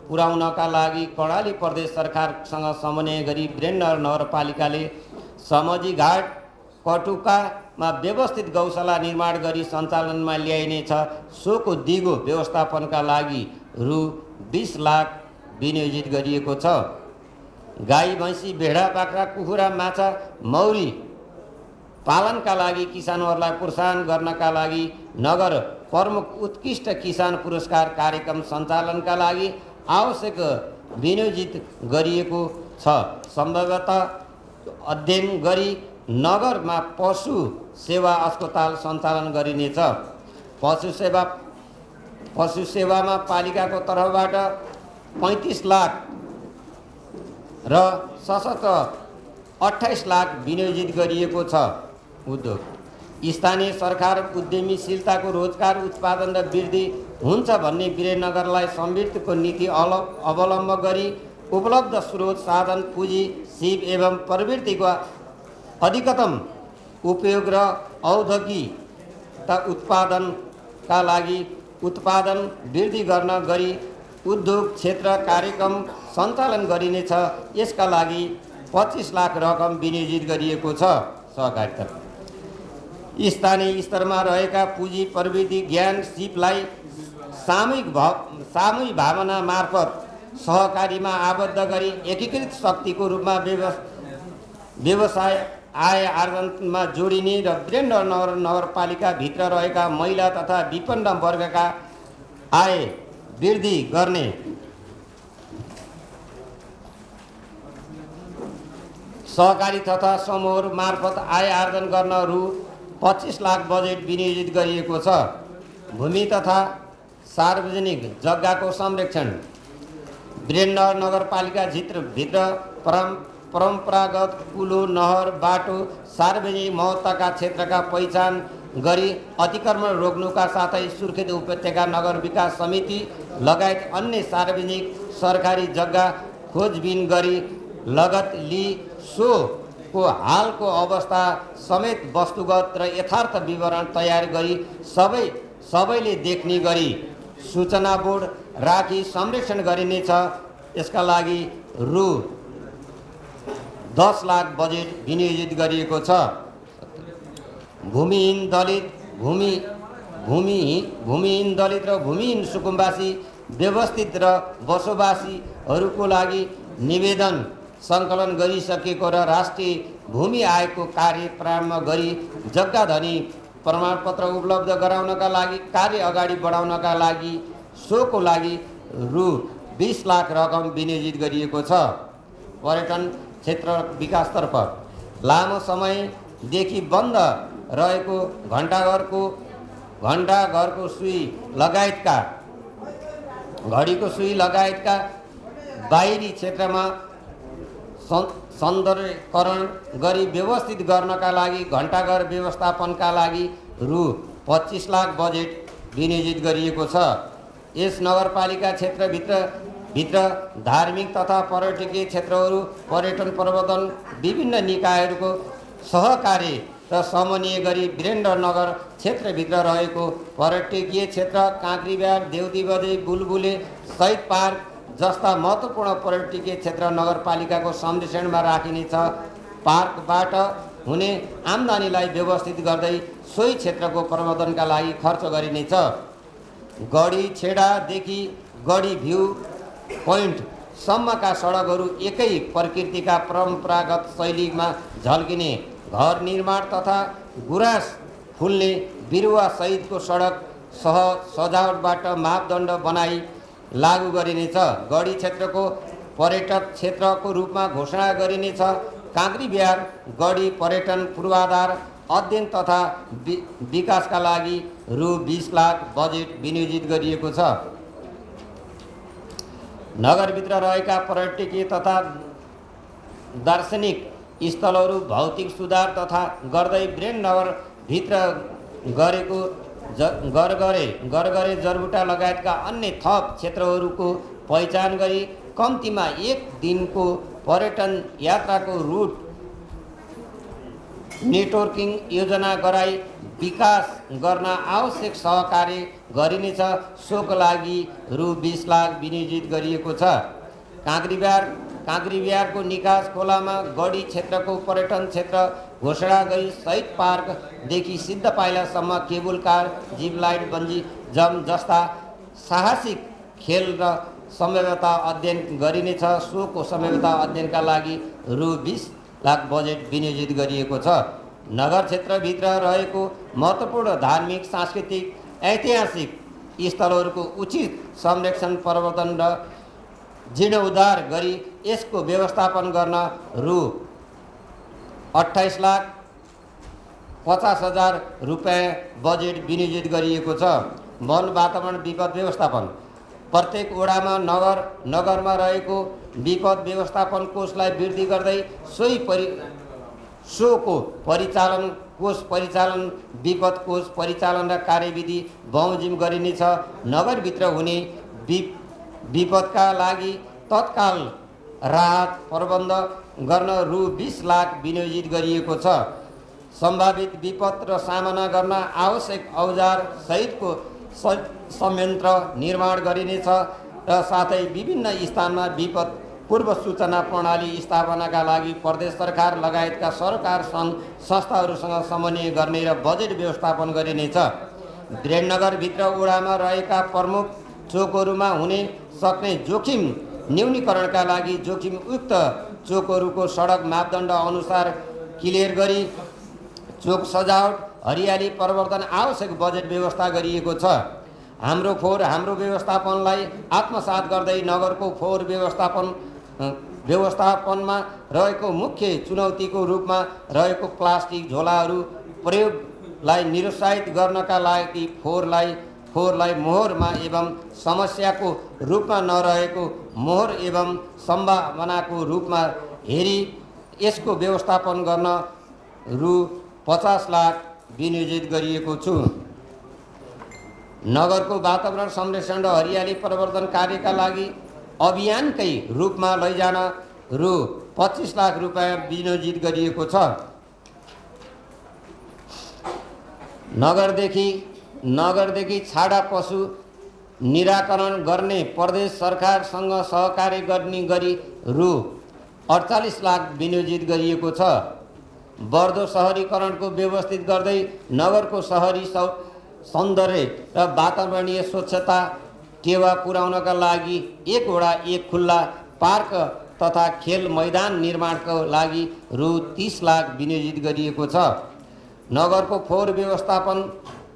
पुर्याउनका लागि कर्णाली प्रदेश सरकारसँग समन्वय गरी वीरेन्द्र नगरपालिकाले समझीघाट कटुकामा व्यवस्थित गौशाला निर्माण गरी सञ्चालनमा ल्याइनेछ। सोको दिगो व्यवस्थापनका लागि रु 20 लाख विनियोजित गरिएको छ। गाई भैँसी भेडा बाख्रा कुखुरा माछा मौरी पालनका लागि किसानहरूलाई प्रोत्साहन गर्नका लागि नगर प्रमुख उत्कृष्ट किसान पुरस्कार कार्यक्रम सञ्चालनका लागि आवश्यक विनियोजित गरिएको छ। सम्भवतः अध्ययन गरी नगरमा पशु सेवा अस्पताल सञ्चालन गरिनेछ। पशु सेवामा पालिकाको तर्फबाट 35 लाख र सशस्त्र 28 लाख विनियोजित गरिएको छ। उद्योग स्थानीय सरकार उद्यमीशीलताको रोजगार उत्पादन र वृद्धि हुन्छ भन्ने वीरेन्द्रनगरलाई समृद्धिको नीति अवलम्बन गरी उपलब्ध स्रोत साधन पुँजी सिप एवं प्रवृत्तिको अधिकतम उपयोग र औद्योगिकता उत्पादनका लागि उत्पादन वृद्धि गर्न गरी उद्योग क्षेत्र कार्यक्रम सञ्चालन गरिनेछ। यसका लागि 25 लाख रकम विनियोजित गरिएको छ। सहकारिता स्थानीय स्तरमा रहेका पुँजी प्रविधि ज्ञान सिपलाई सामूहिक भावना मार्फत सहकारीमा आबद्ध गरी एकीकृत शक्तिको रूपमा व्यवसाय आय आर्जनमा जोडिने र वीरेन्द्रनगर नगरपालिकाभित्र रहेका महिला तथा विपन्न वर्गका आय वृद्धि गर्ने सहकारी तथा समूहहरू मार्फत आय आर्जन गर्न रु 25 लाख बजेट विनियोजित गरिएको छ। भूमि तथा सार्वजनिक जग्गाको संरक्षण वीरेन्द्रनगर नगरपालिका भित्र परम्परागत पुलो नहर बाटो सार्वजनिक महत्त्वका क्षेत्रका पहिचान गरी अतिक्रमण रोक्नुका साथै सुर्खेत उपत्यका नगर विकास समिति लगायत अन्य सार्वजनिक सरकारी जग्गा खोजबिन गरी लगत लिई सोको हालको अवस्था समेत वस्तुगत र यथार्थ विवरण तयार गरी सबैले देख्ने गरी सूचना बोर्ड राखी संरक्षण गरिनेछ। यसका लागि रु 10 लाख बजेट विनियोजित गरिएको छ। भूमिहीन दलित र भूमिहीन सुकुम्बासी व्यवस्थित र बसोबासीहरूको लागि निवेदन सङ्कलन गरिसकेको र राष्ट्रिय भूमि आयोगको कार्य प्रारम्भ गरी जग्गा धनी प्रमाणपत्र उपलब्ध गराउनका लागि कार्य अगाडि बढाउनका लागि सोको लागि रु 20 लाख रकम विनियोजित गरिएको छ। पर्यटन क्षेत्र विकासतर्फ लामो समयदेखि बन्द रहेको घण्टाघरको सुई लगायतका बाहिरी क्षेत्रमा सौन्दर्यकरण गरी व्यवस्थित गर्नका लागि घण्टाघर व्यवस्थापनका लागि रु 25 लाख बजेट विनियोजित गरिएको छ। यस नगरपालिका क्षेत्रभित्र धार्मिक तथा पर्यटकीय क्षेत्रहरू पर्यटन प्रबन्धन विभिन्न निकायहरूको सहकार्य र समन्वय गरी वीरेन्द्रनगर क्षेत्रभित्र रहेको पर्यटकीय क्षेत्र काँक्रीबिहार देउती बजे बुलबुले शहीद पार्क जस्ता महत्त्वपूर्ण पर्यटकीय क्षेत्र नगरपालिकाको संरक्षणमा राखिनेछ। पार्कबाट हुने आम्दानीलाई व्यवस्थित गर्दै सोही क्षेत्रको प्रबन्धनका लागि खर्च गरिनेछ। गढी छेडादेखि गढी भ्यू पोइन्टसम्मका सडकहरू एकै प्रकृतिका परम्परागत शैलीमा झल्किने घर निर्माण तथा गुराँस फुल्ने बिरुवा सहितको सडक सजावटबाट मापदण्ड बनाई लागू गरिनेछ। गढी क्षेत्रको पर्यटक क्षेत्रको रूपमा घोषणा गरिनेछ। काँक्रीबिहार गढी पर्यटन पूर्वाधार अध्ययन तथा विकासका लागि रु 20 लाख बजेट विनियोजित गरिएको छ। नगरभित्र रहेका पर्यटकीय तथा दार्शनिक स्थलहरू भौतिक सुधार तथा गर्दै ब्रेन नगरभित्र गरेको गरगरे जरबुटा लगायतका अन्य थप क्षेत्रहरूको पहिचान गरी कम्तीमा 1 दिनको पर्यटन यात्राको रुट नेटवर्किङ योजना गराई विकास गर्न आवश्यक सहकार्य गरिनेछ। सोको लागि रु 20 लाख विनियोजित गरिएको छ। काँक्रीबिहारको निकास खोलामा गढी क्षेत्रको पर्यटन क्षेत्र घोषणा गरी शहीद पार्कदेखि सिद्ध पाइलासम्म cable car, zip line, bungee jump जस्ता साहसिक खेल र संभाव्यता अध्ययन गरिनेछ। सोको संभाव्यता अध्ययनका लागि रु 20 लाख बजेट विनियोजित गरिएको छ। नगर क्षेत्रभित्र रहेको महत्त्वपूर्ण धार्मिक, सांस्कृतिक, ऐतिहासिक स्थलहरूको उचित संरक्षण, प्रवर्धन र जीर्णोद्धार गरी यसको व्यवस्थापन गर्न रु 28,50,000 रुपैयाँ बजेट विनियोजित गरिएको छ। वन वातावरण विपद व्यवस्थापन प्रत्येक वडामा नगरमा रहेको विपद व्यवस्थापन कोषलाई वृद्धि गर्दै सोको परिचालन कोष परिचालन, विपद कोष परिचालन र कार्यविधि बमोजिम गरिनेछ। नगरभित्र हुने विपदका लागि तत्काल राहत प्रबन्ध गर्न रु 20 लाख विनियोजित गरिएको छ। सम्भावित विपद र सामना गर्न आवश्यक औजार सहितको संयन्त्र निर्माण गरिनेछ र साथै विभिन्न स्थानमा विपद पूर्व सूचना प्रणाली स्थापनाका लागि प्रदेश सरकार लगायतका सरकार सङ्घ संस्थाहरूसँग समन्वय गर्ने र बजेट व्यवस्थापन गरिनेछ। विराटनगरभित्र वडामा रहेका प्रमुख चोकहरूमा हुने सक्ने जोखिम न्यूनीकरणका लागि जोखिमयुक्त चोकहरूको सडक मापदण्ड अनुसार क्लियर गरी चोक सजावट, हरियाली प्रवर्धन आवश्यक बजेट व्यवस्था गरिएको छ। हाम्रो फोहोर हाम्रो व्यवस्थापनलाई आत्मसात गर्दै नगरको फोहोर व्यवस्थापनमा रहेको मुख्य चुनौतीको रूपमा रहेको प्लास्टिक झोलाहरू प्रयोगलाई निरुत्साहित गर्नका लागि फोहोरलाई मोहरमा एवं समस्याको रूपमा नरहेको मोहर एवं सम्भावनाको रूपमा हेरी यसको व्यवस्थापन गर्न रु 50 लाख विनियोजित गरिएको छु। नगरको वातावरण संरक्षण र हरियाली प्रवर्धन कार्यका लागि अभियानकै रूपमा लैजान रु 25 लाख रुपैयाँ विनियोजित गरिएको छ। नगरदेखि छाडा पशु निराकरण गर्ने प्रदेश सरकारसँग सहकार्य गर्ने गरी रु 48 लाख विनियोजित गरिएको छ। बढ्दो शहरीकरणको व्यवस्थित गर्दै नगरको शहरी सौन्दर्य र वातावरणीय स्वच्छता टेवा पुर्याउनका लागि 1 वडा 1 खुल्ला पार्क तथा खेल मैदान निर्माणको लागि रु 30 लाख विनियोजित गरिएको छ। नगरको फोहोर व्यवस्थापन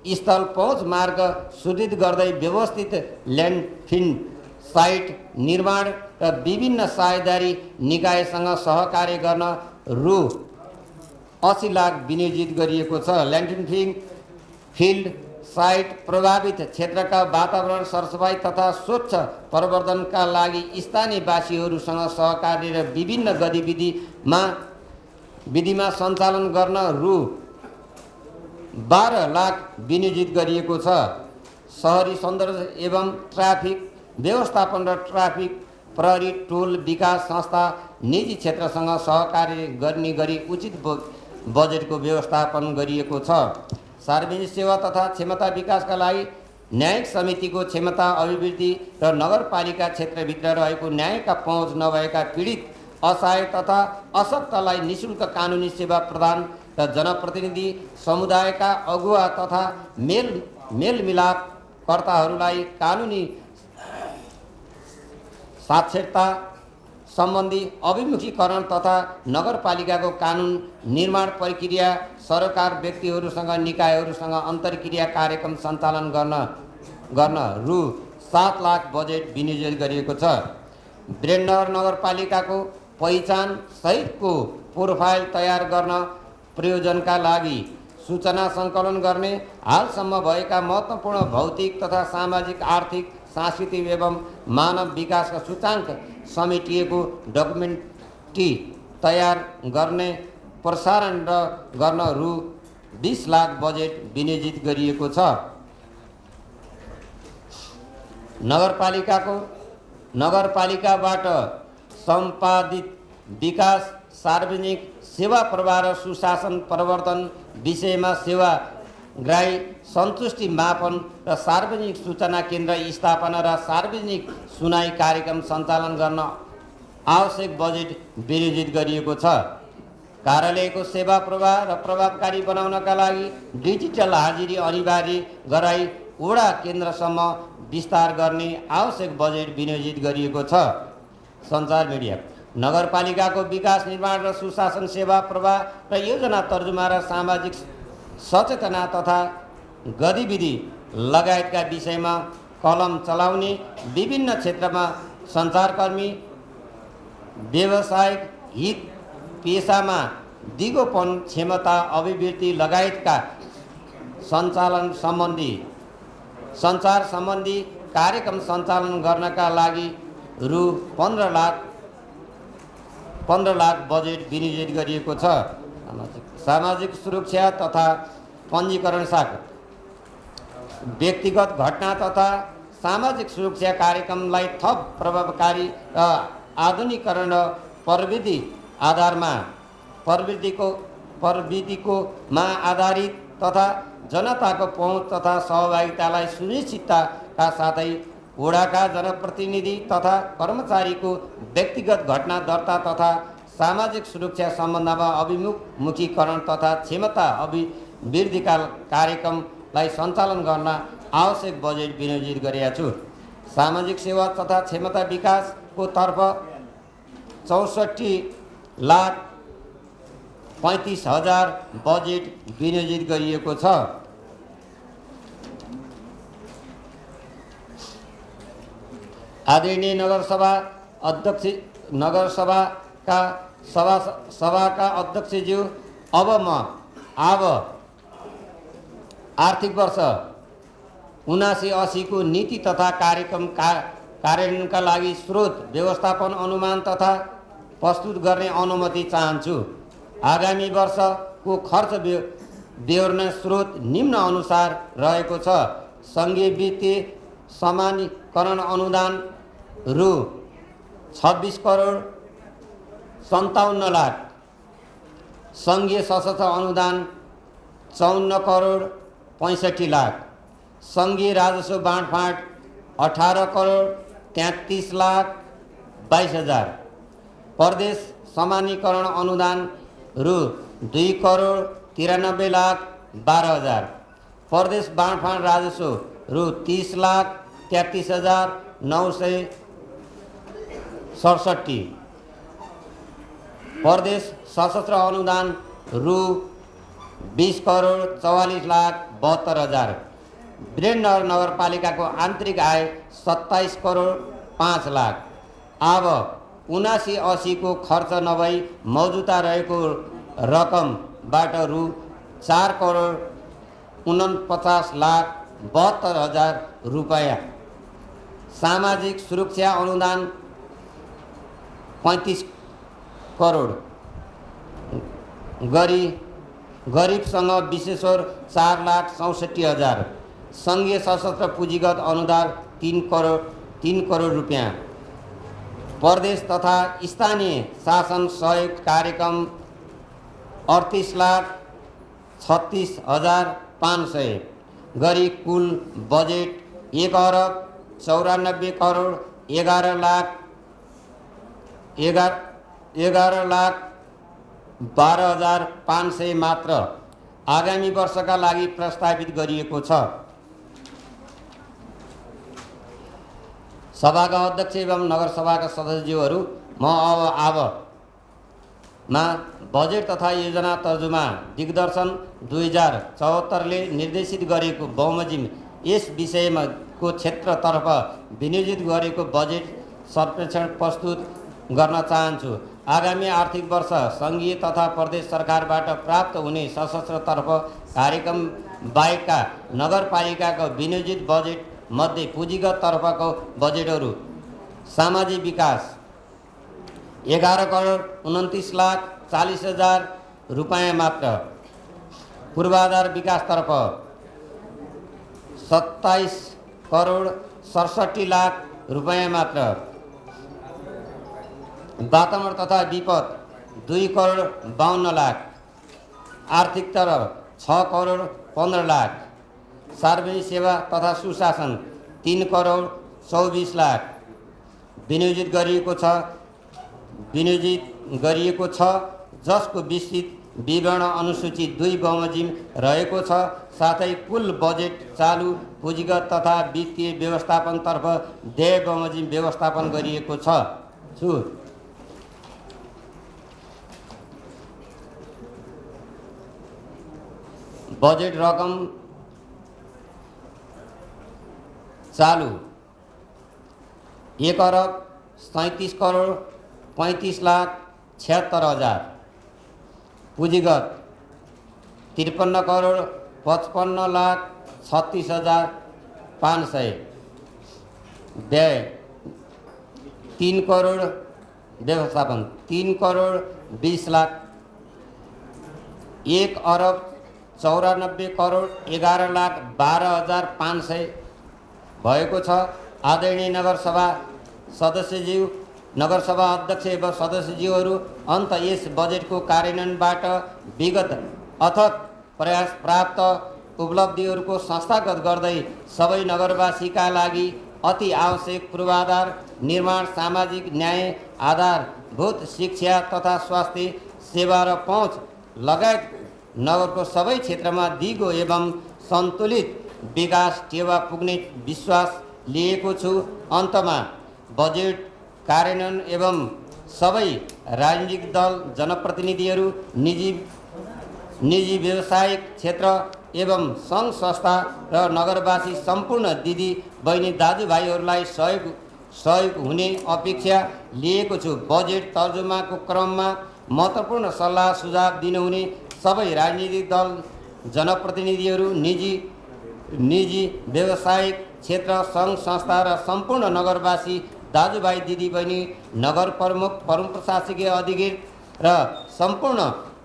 स्थल पहुँच मार्ग सुदृढ गर्दै व्यवस्थित ल्यान्डफिल साइट निर्माण र विभिन्न साझेदारी निकायसँग सहकार्य गर्न रु 80 लाख विनियोजित गरिएको छ। ल्यान्डफिल साइट प्रभावित क्षेत्रका वातावरण सरसफाइ तथा स्वच्छ प्रवर्धनका लागि स्थानीयवासीहरूसँग सहकार्य र विभिन्न गतिविधिमा सञ्चालन गर्न रु 12 लाख विनियोजित गरिएको छ। शहरी सौन्दर्य एवं ट्राफिक व्यवस्थापन र ट्राफिक प्रहरी टोल विकास संस्था निजी क्षेत्रसँग सहकार्य गर्ने गरी उचित बजेटको व्यवस्थापन गरिएको छ। सार्वजनिक सेवा तथा क्षमता विकासका लागि न्यायिक समितिको क्षमता अभिवृद्धि र नगरपालिका क्षेत्रभित्र रहेको न्यायका पहुँच नभएका पीडित, असहाय तथा अशक्तलाई निःशुल्क कानुनी सेवा प्रदान र जनप्रतिनिधि समुदायका अगुवा तथा मेलमिलापकर्ताहरूलाई कानुनी साक्षरता सम्बन्धी अभिमुखीकरण तथा नगरपालिकाको कानुन निर्माण प्रक्रिया, सरकार व्यक्तिहरूसँग निकायहरूसँग अन्तर्क्रिया कार्यक्रम सञ्चालन गर्न रु 7 लाख बजेट विनियोजित गरिएको छ। वीरेन्द्रनगर नगरपालिकाको पहिचान सहितको प्रोफाइल तयार गर्न प्रयोजनका लागि सूचना सङ्कलन गर्ने, हालसम्म भएका महत्त्वपूर्ण भौतिक तथा सामाजिक, आर्थिक, सांस्कृतिक एवं मानव विकासका सूचाङ्क समेटिएको डकुमेन्ट्री तयार गर्ने, प्रसारण गर्न रु 20 लाख बजेट विनियोजित गरिएको छ। नगरपालिकाबाट सम्पादित विकास, सार्वजनिक सेवा प्रवाह र सुशासन प्रवर्धन विषयमा सेवाग्राही सन्तुष्टि मापन र सार्वजनिक सूचना केन्द्र स्थापना र सार्वजनिक सुनाई कार्यक्रम सञ्चालन गर्न आवश्यक बजेट विनियोजित गरिएको छ। कार्यालयको सेवा प्रवाह र प्रभावकारी बनाउनका लागि डिजिटल हाजिरी अनिवार्य गराई वडा केन्द्रसम्म विस्तार गर्ने आवश्यक बजेट विनियोजित गरिएको छ। सञ्चार मिडिया नगरपालिकाको विकास, निर्माण र सुशासन, सेवा प्रवाह र योजना तर्जुमा र सामाजिक सचेतना तथा गतिविधि लगायतका विषयमा कलम चलाउने, विभिन्न क्षेत्रमा सञ्चारकर्मी, व्यावसायिक हित, पेसामा दिगोपन, क्षमता अभिवृद्धि लगायतका सञ्चार सम्बन्धी कार्यक्रम सञ्चालन गर्नका लागि रु 15 लाख बजेट विनियोजित गरिएको छ। सामाजिक सुरक्षा तथा पञ्जीकरण शाखा व्यक्तिगत घटना तथा सामाजिक सुरक्षा कार्यक्रमलाई थप प्रभावकारी र आधुनिकीकरण र प्रविधिकोमा आधारित तथा जनताको पहुँच तथा सहभागितालाई सुनिश्चितताका साथै वडाका जनप्रतिनिधि तथा कर्मचारीको व्यक्तिगत घटना दर्ता तथा सामाजिक सुरक्षा सम्बन्धमा अभिमुखीकरण तथा क्षमता अभिवृद्धिका कार्यक्रमलाई सञ्चालन गर्न आवश्यक बजेट विनियोजित गरेका छु। सामाजिक सेवा तथा क्षमता विकासको तर्फ 64,35,000 बजेट विनियोजित गरिएको छ। आदरणीय सभाका अध्यक्षज्यू, अब आर्थिक वर्ष 79-80 को नीति तथा कार्यक्रम कार्यान्वयनका लागि स्रोत व्यवस्थापन अनुमान तथा प्रस्तुत गर्ने अनुमति चाहन्छु। आगामी वर्षको खर्च विवरण स्रोत निम्न अनुसार रहेको छ। सङ्घीय वित्तीय समानीकरण अनुदान रु 26 करोड 57 लाख, सङ्घीय सशस्त्र अनुदान 54 करोड 65 लाख, सङ्घीय राजस्व बाँडफाँड 18 करोड 33 लाख 22 हजार, प्रदेश समानीकरण अनुदान रु 2 करोड 93 लाख 12 हजार, प्रदेश बाँडफाँड राजस्व रु 30 लाख 33 हजार 967, प्रदेश सशस्त्र अनुदान रु 20 करोड 44 लाख 72 हजार। वीरेन्द्रनगर नगरपालिकाको आन्तरिक आय 27 करोड 5 लाख। अब 79-80 को खर्च नभई मौजुदा रहेको रकमबाट रु 4 करोड 49 लाख 72 हजार रुपैयाँ। सामाजिक सुरक्षा अनुदान 35 करोड, गरिबसँग विशेषर 4 लाख 64 हजार, सङ्घीय सशस्त्र पुँजीगत अनुदान 3 करोड रुपियाँ, प्रदेश तथा स्थानीय शासन सहयोग कार्यक्रम 38 लाख 36 हजार 500 गरी कुल बजेट 1 अरब 94 करोड 11 लाख 12 हजार 500 मात्र आगामी वर्षका लागि प्रस्तावित गरिएको छ। सभाका अध्यक्ष एवं नगरसभाका सदस्यज्यूहरू म मा बजेट तथा योजना तर्जुमा दिग्दर्शन 2074ले निर्देशित गरेको बमोजिम यस विषयमा को क्षेत्रतर्फ विनियोजित गरेको बजेट सर्वेक्षण प्रस्तुत गर्न चाहन्छु। आगामी आर्थिक वर्ष सङ्घीय तथा प्रदेश सरकारबाट प्राप्त हुने सशस्त्रतर्फ कार्यक्रम बाहेकका नगरपालिकाको विनियोजित बजेट मध्ये पुँजीगत तर्फको बजेटहरू सामाजिक विकास 11,29,40,000 रुपैयाँ मात्र, पूर्वाधार विकासतर्फ 27,67,00,000 रुपैयाँ मात्र, वातावरण तथा विपद 2,52,00,000, आर्थिक तरफ 6,15,00,000, सार्वजनिक सेवा तथा सुशासन 3,24,00,000 विनियोजित गरिएको छ जसको विस्तृत विवरण अनुसूची 2 बमोजिम रहेको छ। साथै कुल बजेट चालु पुँजीगत तथा वित्तीय व्यवस्थापनतर्फ व्यय बमोजिम व्यवस्थापन गरिएको छ। बजेट रकम चालु 1,37,35,76,000, पुँजीगत 53,55,36,500, व्यय 3 करोड, व्यवस्थापन 3,20,00,000, 1,94,11,12,500 भएको छ। आदरणीय नगरसभा सदस्यज्यू, नगरसभा अध्यक्ष एवं सदस्यज्यूहरू, अन्त यस बजेटको कार्यान्वयनबाट विगत अथक प्रयास प्राप्त उपलब्धिहरूको संस्थागत गर्दै सबै नगरवासीका लागि अति आवश्यक पूर्वाधार निर्माण, सामाजिक न्याय, आधारभूत शिक्षा तथा स्वास्थ्य सेवा र पहुँच लगायत नगरको सबै क्षेत्रमा दिगो एवं सन्तुलित विकास टेवा पुग्ने विश्वास लिएको छु। अन्तमा बजेट कार्यान्वयन एवं सबै राजनीतिक दल, जनप्रतिनिधिहरू, निजी व्यावसायिक क्षेत्र एवं सङ्घ संस्था र नगरवासी सम्पूर्ण दिदी बहिनी दाजुभाइहरूलाई सहयोग हुने अपेक्षा लिएको छु। बजेट तर्जुमाको क्रममा महत्त्वपूर्ण सल्लाह सुझाव दिनुहुने सबै राजनीतिक दल, जनप्रतिनिधिहरू, निजी व्यावसायिक क्षेत्र, सङ्घ संस्था र सम्पूर्ण नगरवासी दाजुभाइ दिदीबहिनी, नगर प्रमुख, प्रशासकीय अधिकारी र सम्पूर्ण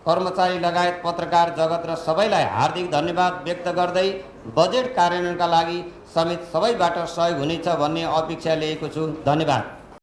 कर्मचारी लगायत पत्रकार जगत र सबैलाई हार्दिक धन्यवाद व्यक्त गर्दै बजेट कार्यान्वयनका लागि समेत सबैबाट सहयोग हुनेछ भन्ने अपेक्षा लिएको छु। धन्यवाद।